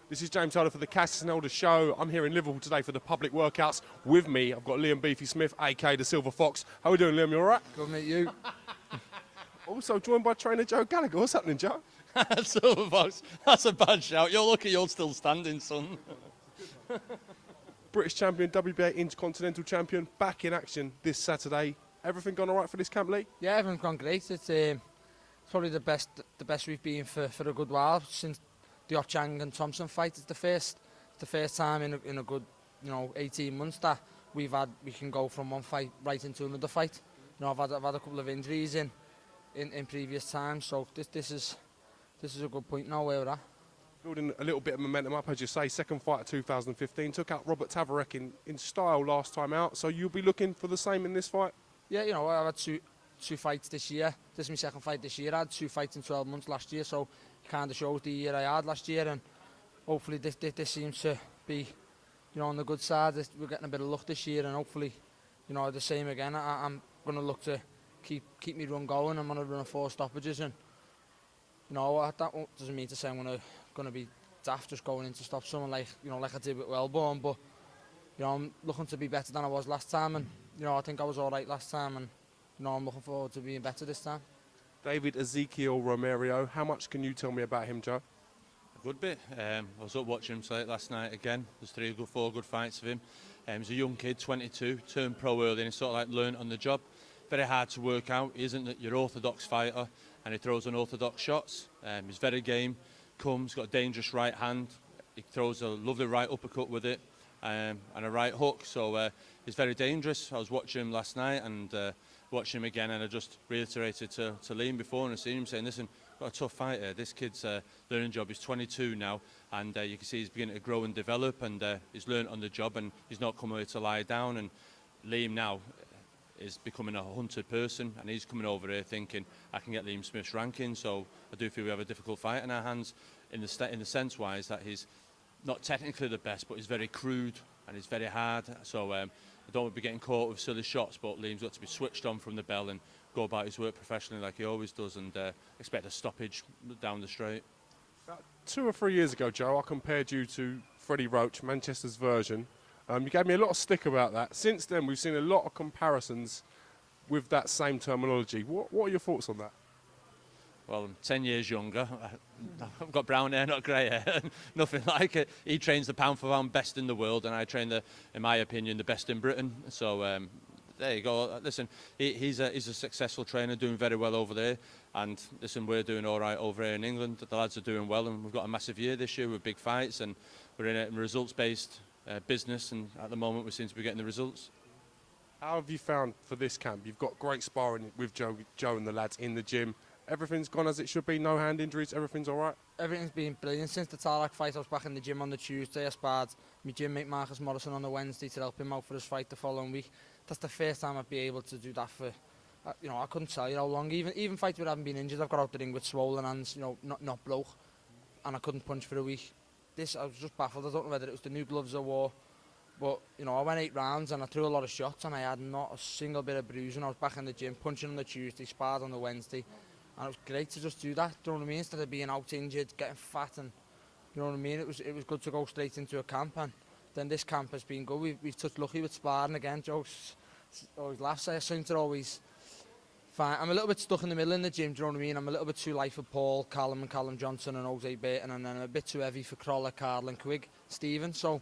This is James Tyler for the Cassius and Elder Show. I'm here in Liverpool today for the public workouts. With me, I've got Liam Beefy Smith, aka the Silver Fox. How are we doing, Liam? You all right? Good, mate, you? Also joined by trainer Joe Gallagher. What's happening, Joe? Silver Fox, that's a bad shout. You're lucky you're still standing, son. British champion, WBA Intercontinental champion, back in action this Saturday. Everything gone all right for this camp, Lee? Yeah, everything's gone great. It's probably the best we've been for a good while since the Ochang and Thompson fight. It's the first time in a good 18 months that we can go from one fight right into another fight. I've had a couple of injuries in previous times, so this is a good point now where we're at. Building a little bit of momentum up, as you say. Second fight of 2015, took out Robert Tavarek in style last time out, so you'll be looking for the same in this fight? Yeah, I've had two fights this year. This is my second fight this year. I had 2 fights in 12 months last year, so it kind of shows the year I had last year, and hopefully this seems to be, on the good side. We're getting a bit of luck this year, and hopefully, the same again. I'm going to look to keep me run going. I'm going to run 4 stoppages, and that doesn't mean to say I'm going to be daft just going in to stop someone like I did with Wellborn, but I'm looking to be better than I was last time, and I think I was all right last time, and I'm looking forward to being better this time. David Ezekiel Romero, how much can you tell me about him, Joe? A good bit. I was up watching him last night again. There's 4 good fights of him. He's a young kid, 22, turned pro early, and he's sort of like learned on the job. Very hard to work out. He isn't your orthodox fighter, and he throws unorthodox shots. He's very game, got a dangerous right hand. He throws a lovely right uppercut with it, and a right hook. So he's very dangerous. I was watching him last night and watching him again, and I just reiterated to Liam before, and I seen him saying, listen, got a tough fight here. This kid's learning job. He's 22 now, and you can see he's beginning to grow and develop, and he's learned on the job, and he's not coming here to lie down. And Liam now is becoming a hunted person, and he's coming over here thinking, I can get Liam Smith's ranking. So I do feel we have a difficult fight in our hands in the sense-wise that he's not technically the best, but he's very crude and he's very hard. So I don't want to be getting caught with silly shots, but Liam's got to be switched on from the bell and go about his work professionally like he always does, and expect a stoppage down the straight. About 2 or 3 years ago, Joe, I compared you to Freddie Roach, Manchester's version. You gave me a lot of stick about that. Since then, we've seen a lot of comparisons with that same terminology. What are your thoughts on that? Well, I'm 10 years younger. I've got brown hair, not grey hair. Nothing like it. He trains the pound for pound best in the world, and I train in my opinion, the best in Britain. So there you go. Listen, he's a successful trainer, doing very well over there. And listen, we're doing all right over here in England. The lads are doing well, and we've got a massive year this year with big fights, and we're in a results-based business, and at the moment we seem to be getting the results. How have you found for this camp? You've got great sparring with Joe and the lads in the gym. Everything's gone as it should be, no hand injuries, everything's all right? Everything's been brilliant. Since the Tarak fight, I was back in the gym on the Tuesday. I sparred my gym mate Marcus Morrison on the Wednesday to help him out for his fight the following week. That's the first time I'd be able to do that for, I couldn't tell you how long. Even fights where I haven't been injured, I've got out the ring with swollen hands, not broke, and I couldn't punch for a week. I was just baffled. I don't know whether it was the new gloves I wore, but I went 8 rounds and I threw a lot of shots and I had not a single bit of bruising. I was back in the gym, punching on the Tuesday, sparred on the Wednesday. And it was great to just do that, do you know what I mean? Instead of being out injured, getting fat, and you know what I mean? It was good to go straight into a camp, and then this camp has been good. We've touched lucky with sparring again. Joe always laughs. I seem to always find I'm a little bit stuck in the middle in the gym, do you know what I mean? I'm a little bit too light for Paul, Callum Johnson and Jose Burton, and then I'm a bit too heavy for Crawler, Carl and Quigg, Stephen. So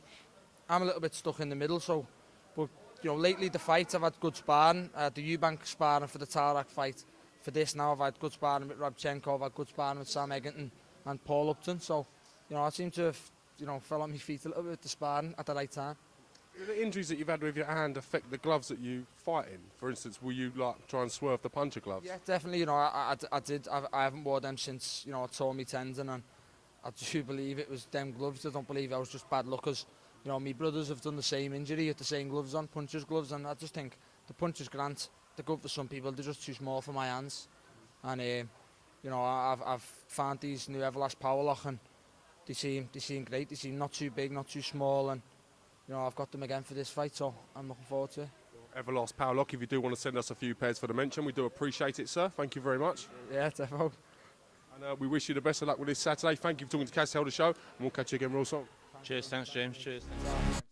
I'm a little bit stuck in the middle. So, but lately the fights I've had good sparring. The Eubank sparring for the Tarak fight. For this now, I've had good sparring with Rabchenko, I've had good sparring with Sam Egerton and Paul Upton. So, I seem to have, fell on my feet a little bit with the sparring at the right time. Do the injuries that you've had with your hand affect the gloves that you fight in? For instance, will you try and swerve the puncher gloves? Yeah, definitely. I did. I haven't worn them since I tore my tendon, and I do believe it was them gloves. I don't believe I was just bad luck, because my brothers have done the same injury with the same gloves on, puncher's gloves, and I just think the puncher's grant. They're good for some people, they're just too small for my hands. And I've found these new Everlast Powerlock, and they seem great. They seem not too big, not too small, and I've got them again for this fight, so I'm looking forward to it. Everlast Powerlock, if you do want to send us a few pairs for the mention, we do appreciate it, sir. Thank you very much. Yeah, definitely. And we wish you the best of luck with this Saturday. Thank you for talking to Cass Helder Show, and we'll catch you again real soon. Cheers, thanks James, cheers. Thanks.